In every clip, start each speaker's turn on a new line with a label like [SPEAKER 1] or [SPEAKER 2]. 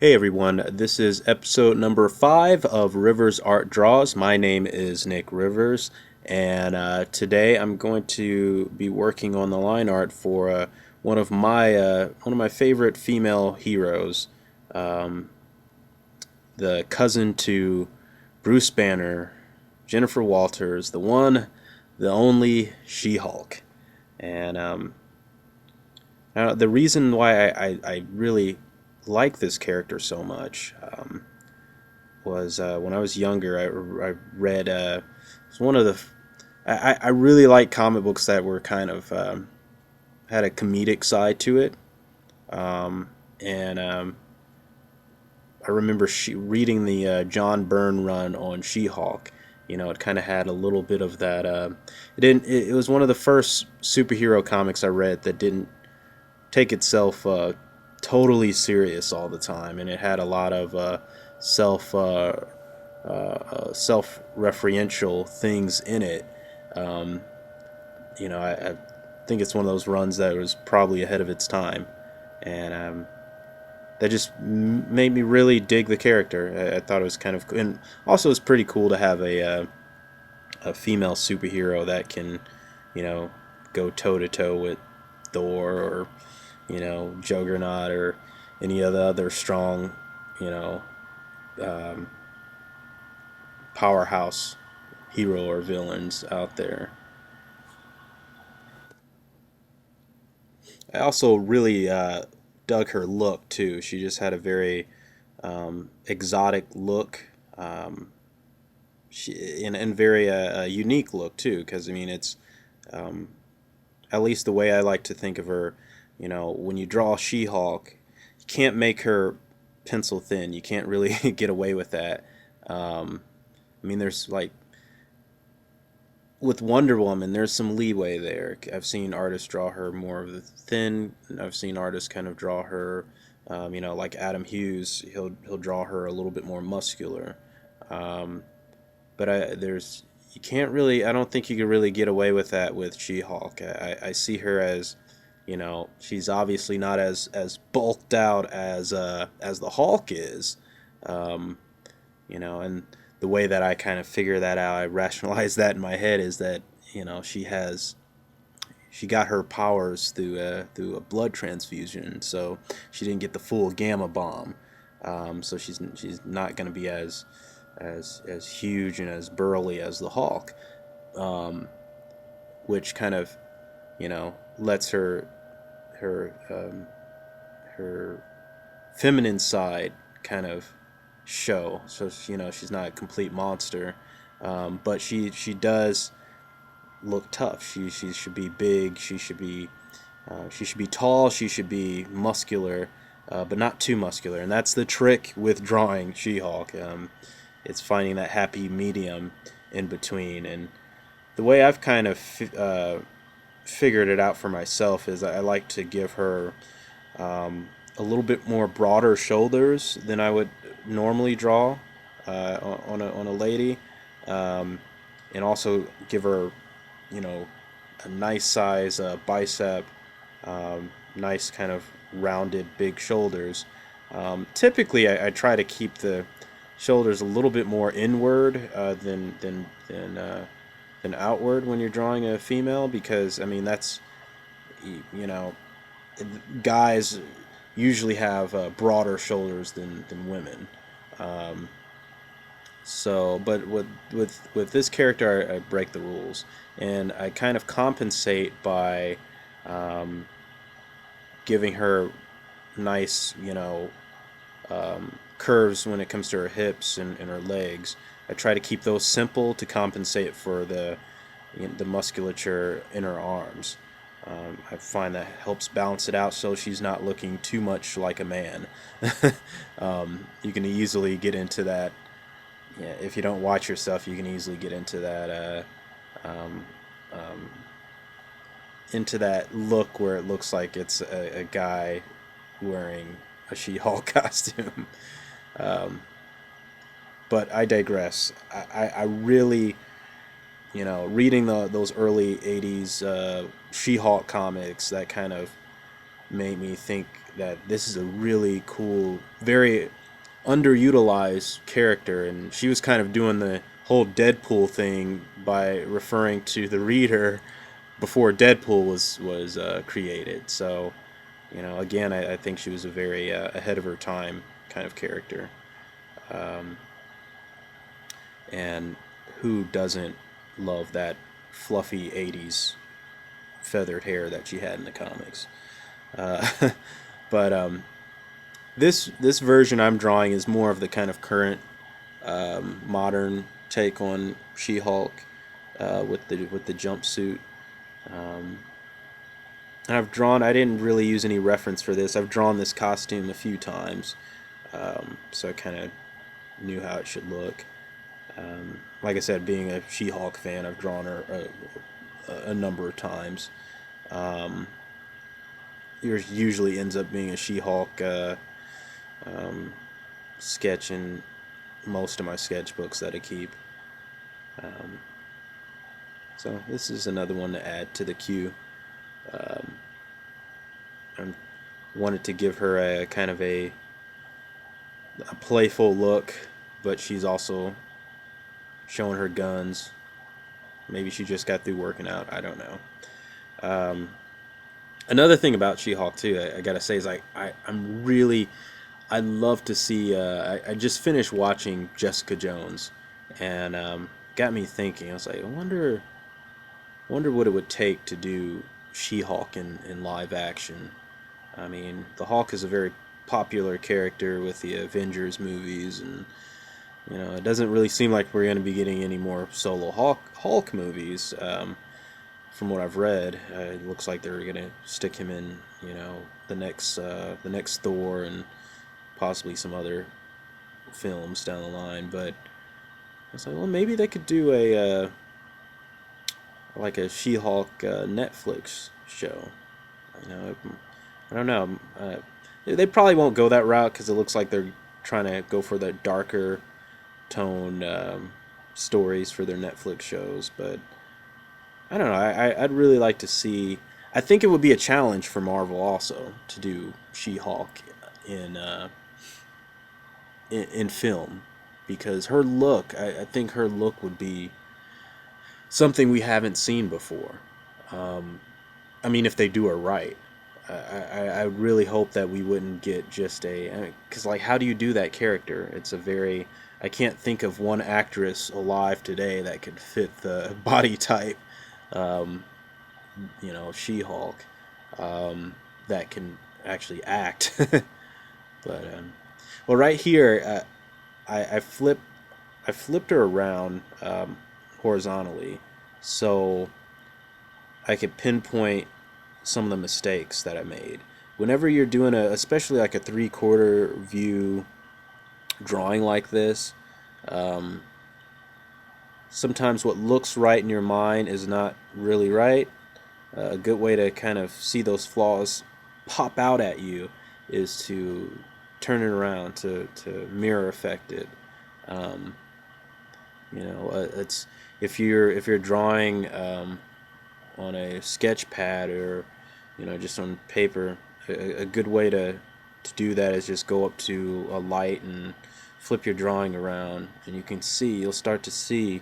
[SPEAKER 1] Hey everyone, this is episode number 5 of Rivers Art Draws. My name is Nick Rivers, and today I'm going to be working on the line art for one of my favorite female heroes, um, the cousin to Bruce Banner, Jennifer Walters, the one, the only She-Hulk. And the reason why I really like this character so much. Was when I was younger. I read it's one of the I really like comic books that were kind of had a comedic side to it, and I remember reading the John Byrne run on She-Hulk. You know, it kind of had a little bit of that. It didn't. It was one of the first superhero comics I read that didn't take itself totally serious all the time, and it had a lot of self self-referential things in it. Um, I think it's one of those runs that was probably ahead of its time, and that just made me really dig the character. I thought it was kind of, and also it's pretty cool to have a female superhero that can, you know, go toe to toe with Thor or Juggernaut or any of the other strong, you know, um, powerhouse hero or villains out there. I also really dug her look too. She just had a very exotic look, and very unique look too. Because I mean, it's um, at least the way I like to think of her. You know, when you draw She-Hulk, you can't make her pencil thin. You can't really get away with that. Um, I mean, there's like with Wonder Woman, there's some leeway there. I've seen artists draw her more of the thin. I've seen artists kind of draw her, like Adam Hughes. He'll draw her a little bit more muscular. Um, but there's you can't really. I don't think you can really get away with that with She-Hulk. I see her as, she's obviously not as bulked out as the Hulk is. Um, and the way that I kind of figure that out, I rationalize that in my head is that she got her powers through a blood transfusion, so she didn't get the full gamma bomb. So she's not going to be as huge and as burly as the Hulk, um, which kind of lets her feminine side kind of show. So she's not a complete monster, but she does look tough. She should be big. She should be tall. She should be muscular, but not too muscular. And that's the trick with drawing She-Hulk. It's finding that happy medium in between. And the way I've kind of figured it out for myself is I like to give her a little bit more broader shoulders than I would normally draw on a lady, um, and also give her, you know, a nice size bicep, nice kind of rounded big shoulders. Typically, I try to keep the shoulders a little bit more inward than outward when you're drawing a female, because I mean that's you know guys usually have broader shoulders than women. Um, but with this character, I break the rules, and I kind of compensate by um, giving her nice, curves when it comes to her hips and her legs. I try to keep those simple to compensate for the musculature in her arms. I find that helps balance it out so she's not looking too much like a man. You can easily get into that. Yeah, if you don't watch yourself, you can easily get um, um, into that look where it looks like it's a guy wearing a She-Hulk costume. Um, but I digress. I really, reading those early '80s She-Hulk comics, that kind of made me think that this is a really cool, very underutilized character, and she was kind of doing the whole Deadpool thing by referring to the reader before Deadpool was created. So, again, I think she was a very ahead of her time kind of character. Um, and who doesn't love that fluffy '80s feathered hair that she had in the comics? Uh, but this version I'm drawing is more of the kind of current modern take on She-Hulk with the jumpsuit. Um, and I've drawn. I didn't really use any reference for this. I've drawn this costume a few times, so I kind of knew how it should look. Like I said, being a She-Hulk fan, I've drawn her a number of times. Um, Yours usually ends up being a She-Hulk um, sketch in most of my sketchbooks that I keep. Um, so this is another one to add to the queue. Um, I wanted to give her a kind of a playful look, but she's also showing her guns. Maybe she just got through working out. I don't know. Um, Another thing about She-Hulk too, I gotta say, is I'm really, I love to see. I just finished watching Jessica Jones, and got me thinking. I was like, I wonder what it would take to do She-Hulk in live action. I mean, the Hulk is a very popular character with the Avengers movies, and it doesn't really seem like we're going to be getting any more solo Hulk movies. From what I've read, it looks like they're going to stick him in, the next Thor and possibly some other films down the line. But I was like, well, maybe they could do like a She-Hulk Netflix show. You know, I don't know. They probably won't go that route because it looks like they're trying to go for the darker tone stories for their Netflix shows. But I don't know. I'd really like to see. I think it would be a challenge for Marvel also to do She-Hulk in uh, in film, because her look. I think her look would be something we haven't seen before. Um, I mean, if they do it right. I really hope that we wouldn't get just because like, how do you do that character? It's a very, I can't think of one actress alive today that could fit the body type, um, She-Hulk, that can actually act. But well, right here, I flipped her around horizontally, so I could pinpoint some of the mistakes that I made. Whenever you're doing especially like a three-quarter view drawing like this, um, sometimes what looks right in your mind is not really right. A good way to kind of see those flaws pop out at you is to turn it around, to mirror effect it. Um, it's if you're drawing on a sketch pad, or just on paper, a good way to do that is just go up to a light and flip your drawing around, and you'll start to see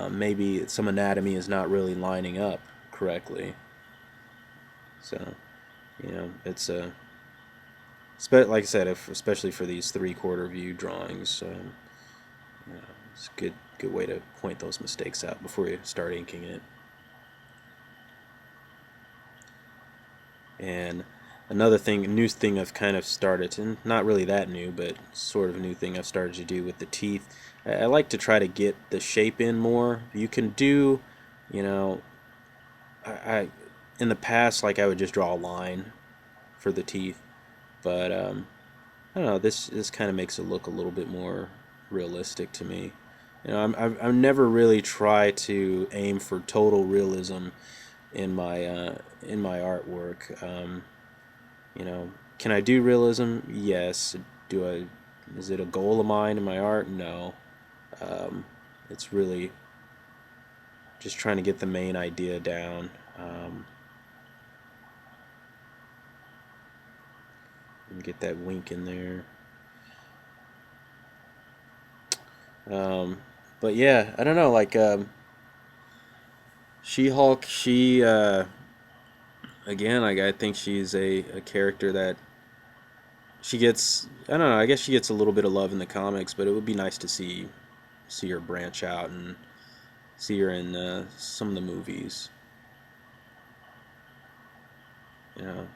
[SPEAKER 1] maybe some anatomy is not really lining up correctly. So it's like I said, especially for these three-quarter view drawings, it's a good way to point those mistakes out before you start inking it. And another thing, a new thing I've kind of started, and not really that new, but sort of a new thing I've started to do with the teeth. I like to try to get the shape in more. You can do, you know, I in the past, like, I would just draw a line for the teeth, but I don't know. This kind of makes it look a little bit more realistic to me. I've never really tried to aim for total realism in my artwork. You know, can I do realism? Yes. Do I? Is it a goal of mine in my art? No. Um, it's really just trying to get the main idea down. Um, Get that wink in there. But yeah, I don't know. Like She-Hulk, she again, like I think she's a character that she gets. I don't know. I guess she gets a little bit of love in the comics, but it would be nice to see her branch out and see her in some of the movies. You know,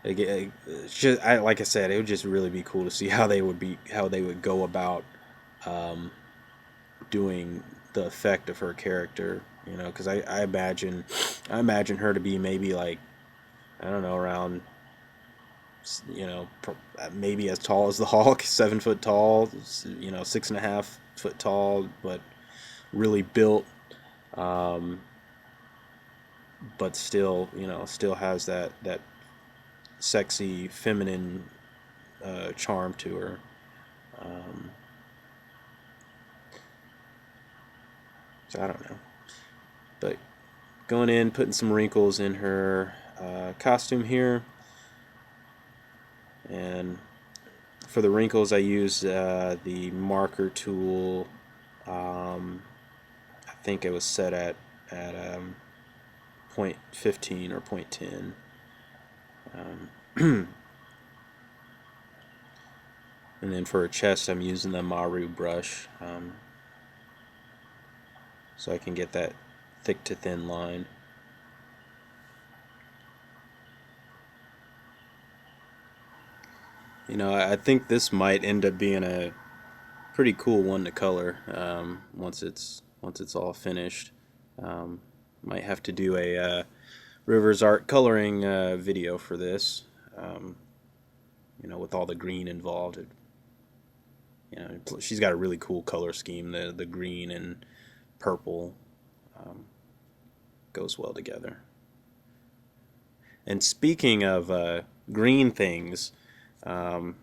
[SPEAKER 1] like I said, it would just really be cool to see how they would go about um, doing the effect of her character. You know, because I imagine her to be maybe like, I don't know, around, you know, maybe as tall as the Hulk, 7 foot tall, you know, 6.5 foot tall, but really built, um, but still, you know, still has that sexy feminine charm to her. Um, so I don't know, but going in, putting some wrinkles in her costume here, and for the wrinkles, I use the marker tool. Um, I think it was set at point 15 or point 10. And then for her chest, I'm using the Maru brush, so I can get that thick to thin line. You know, I think this might end up being a pretty cool one to color once it's all finished. Um, might have to do a Rivers art coloring video for this. Um, you know, with all the green involved. You know, she's got a really cool color scheme. The green and purple um, goes well together. And speaking of green things, um,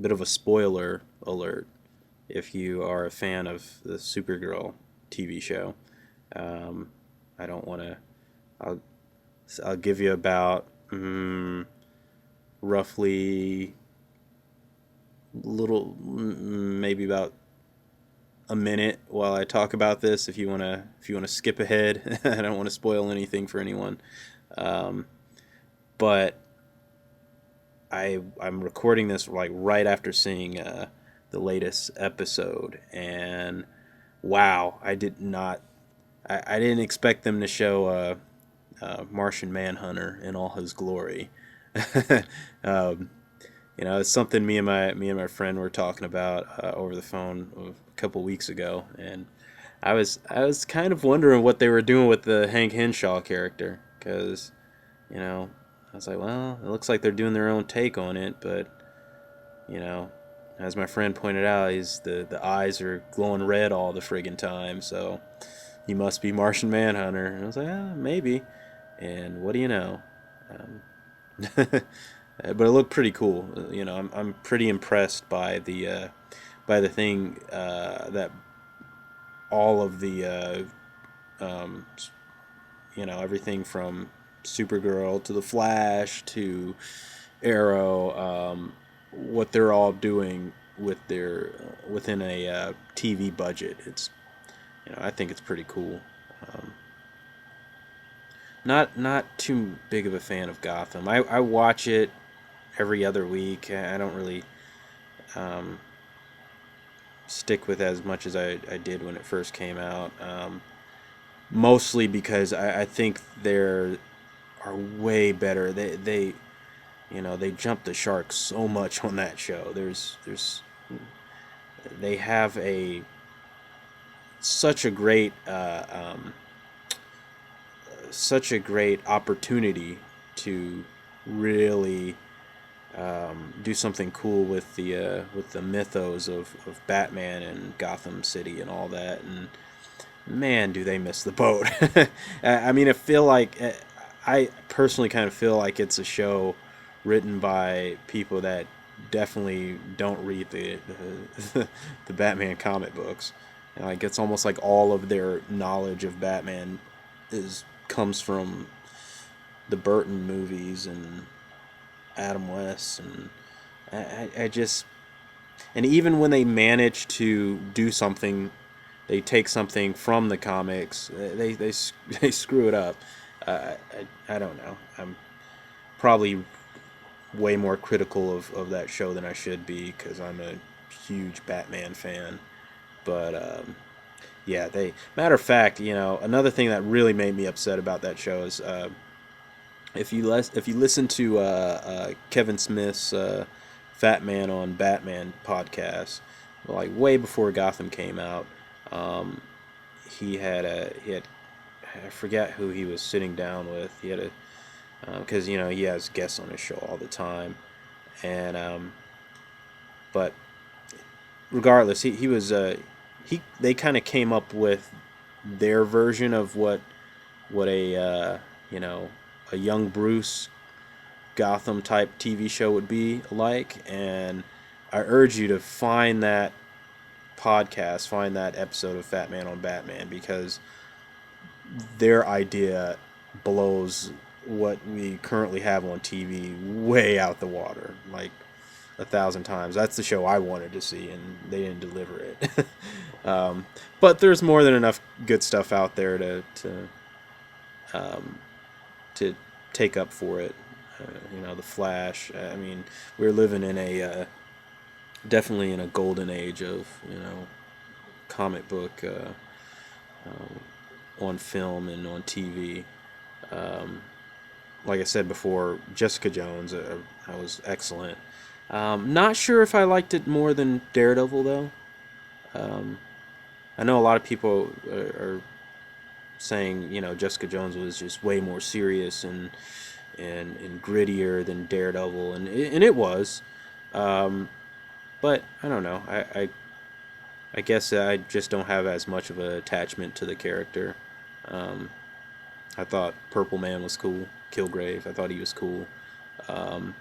[SPEAKER 1] bit of a spoiler alert if you are a fan of the Supergirl TV show. Um, I don't want to. I'll I'll give you about roughly little maybe about a minute while I talk about this. If you wanna skip ahead, I don't want to spoil anything for anyone. Um, but I'm recording this like right after seeing the latest episode, and wow, I didn't expect them to show Martian Manhunter in all his glory. um, you know, it's something me and my friend were talking about over the phone a couple weeks ago, and I was kind of wondering what they were doing with the Hank Henshaw character, because you know, I was like, well, it looks like they're doing their own take on it, but you know, as my friend pointed out, he's the eyes are glowing red all the friggin' time, so he must be Martian Manhunter. And I was like, maybe. And what do you know? Um, but it looked pretty cool. You know, I'm pretty impressed by the thing that all of the um, you know, everything from Supergirl to the Flash to Arrow, what they're all doing with their within a TV budget. It's, you know, I think it's pretty cool. Um, not too big of a fan of Gotham. I watch it every other week. I don't really um, stick with it as much as I did when it first came out. Mostly because I think there are way better. They you know, they jump the shark so much on that show. There's they have a such a great such a great opportunity to really do something cool with the mythos of Batman and Gotham City and all that. And man, do they miss the boat. I mean, I feel like I personally kind of feel like it's a show written by people that definitely don't read the Batman comic books. And like it's almost like all of their knowledge of Batman is comes from the Burton movies and Adam West and I just, and even when they manage to do something, they take something from the comics, they screw it up. I don't know. I'm probably way more critical of that show than I should be because I'm a huge Batman fan. But yeah, they. Matter of fact, another thing that really made me upset about that show is if you listen to Kevin Smith's Fat Man on Batman podcast, like way before Gotham came out, um, he had I forget who he was sitting down with. He had a because he has guests on his show all the time, and but regardless, he was he they kind of came up with their version of what a a young Bruce Gotham type TV show would be like, and I urge you to find that podcast, find that episode of Fat Man on Batman because their idea blows what we currently have on TV way out the water, like 1,000 times. That's the show I wanted to see, and they didn't deliver it. But there's more than enough good stuff out there um, to take up for it. The Flash. I mean, we're living in a definitely in a golden age of comic book on film and on TV. Um, like I said before, Jessica Jones, that was excellent. Not sure if I liked it more than Daredevil though. Um, I know a lot of people are saying Jessica Jones was just way more serious and grittier than Daredevil, and it was. Um, but I don't know. I guess I just don't have as much of an attachment to the character. Um, I thought Purple Man was cool. Kilgrave, I thought he was cool. Um,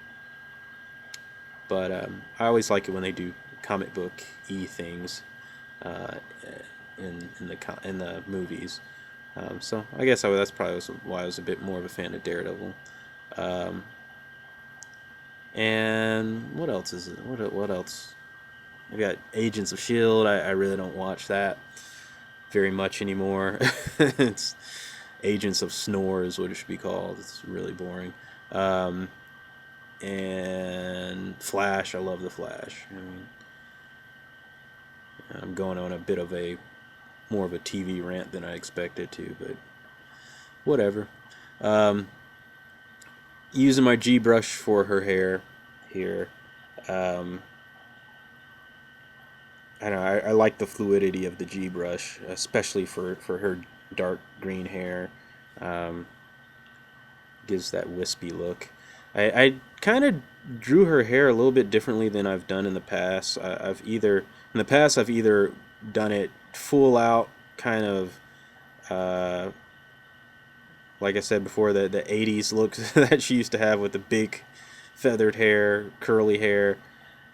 [SPEAKER 1] but I always like it when they do comic book things uh, in the movies. So I guess that's probably why I was a bit more of a fan of Daredevil. Um, and what else is it? What else? I got Agents of Shield. I really don't watch that very much anymore. It's Agents of Snore is what it should be called. It's really boring. Um, and Flash. I love the Flash. I mean, I'm going on a bit of a more of a TV rant than I expected to, but whatever. Um, Using my G brush for her hair here. Um, I don't know. I like the fluidity of the G brush, especially for her dark green hair. Um, Gives that wispy look. I kind of drew her hair a little bit differently than I've done in the past. I've either done it full out, kind of uh, like I said before, the '80s look that she used to have with the big feathered hair, curly hair.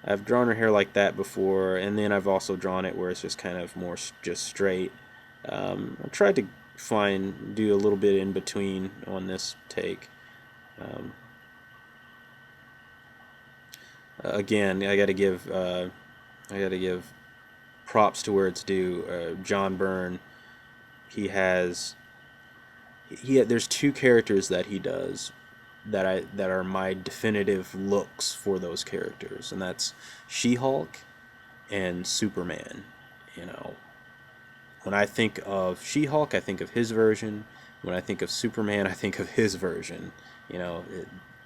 [SPEAKER 1] I've drawn her hair like that before, and then I've also drawn it where it's just kind of more just straight. I tried to do a little bit in between on this take. Um, Again, I got to give props to where it's due. John Byrne, he has there's two characters that he does that are my definitive looks for those characters, and that's She-Hulk and Superman. You know, when I think of She-Hulk, I think of his version. When I think of Superman, I think of his version. You know,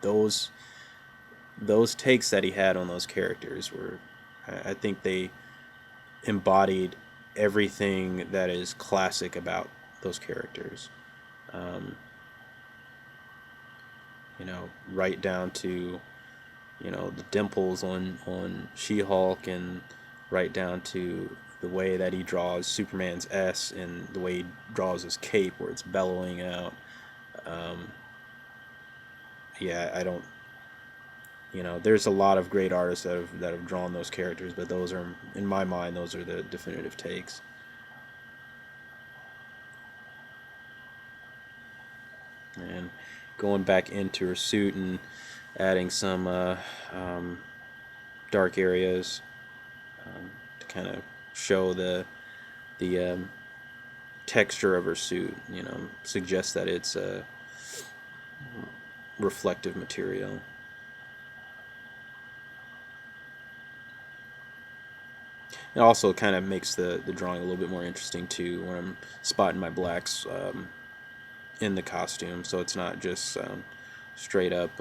[SPEAKER 1] those those takes that he had on those characters were, I think they embodied everything that is classic about those characters. Um, right down to the dimples on She-Hulk, and right down to the way that he draws Superman's S and the way he draws his cape where it's bellowing out. Um, yeah, I don't. There's a lot of great artists that have drawn those characters, but those are, in my mind, those are the definitive takes. And going back into her suit and adding some dark areas to kind of show the texture of her suit. You know, suggests that it's a reflective material. It also kind of makes the drawing a little bit more interesting too when I'm spotting my blacks in the costume, so it's not just straight up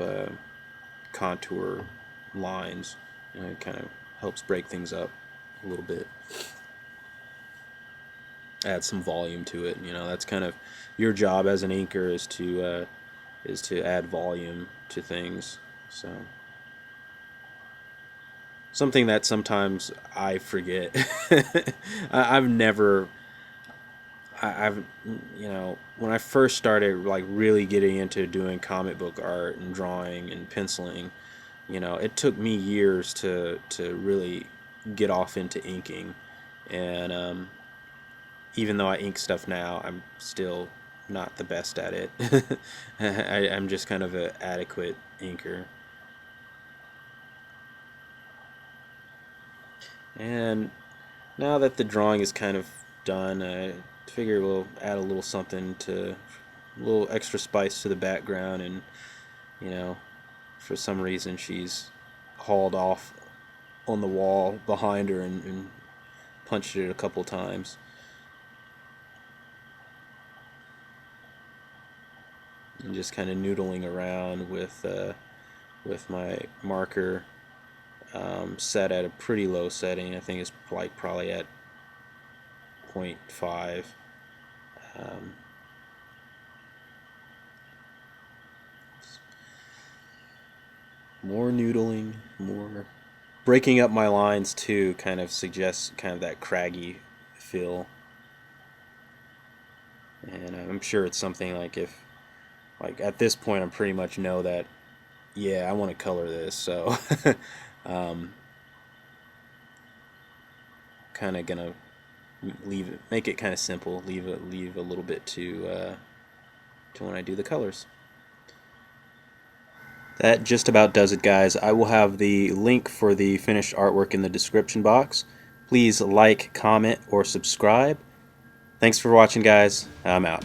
[SPEAKER 1] contour lines. You know, it kind of helps break things up a little bit, add some volume to it. You know, that's kind of your job as an inker is to add volume to things. So something that sometimes I forget. I've never I've you know, when I first started like really getting into doing comic book art and drawing and penciling, you know, it took me years to really get off into inking, and even though I ink stuff now, I'm still not the best at it. I'm just kind of an adequate inker. And now that the drawing is kind of done, I figure we'll add a little something to, a little extra spice to the background, and you know, for some reason she's hauled off on the wall behind her and punched it a couple times. And just kind of noodling around with my marker set at a pretty low setting. I think it's like probably at 0.5. Um, more noodling, more breaking up my lines too. Kind of suggests kind of that craggy feel, and I'm sure it's something like if like at this point I'm pretty much know that yeah I want to color this, so um, kind of gonna leave it, make it kind of simple, leave a little bit to when I do the colors. That just about does it, guys. I will have the link for the finished artwork in the description box. Please like, comment, or subscribe. Thanks for watching, guys. I'm out.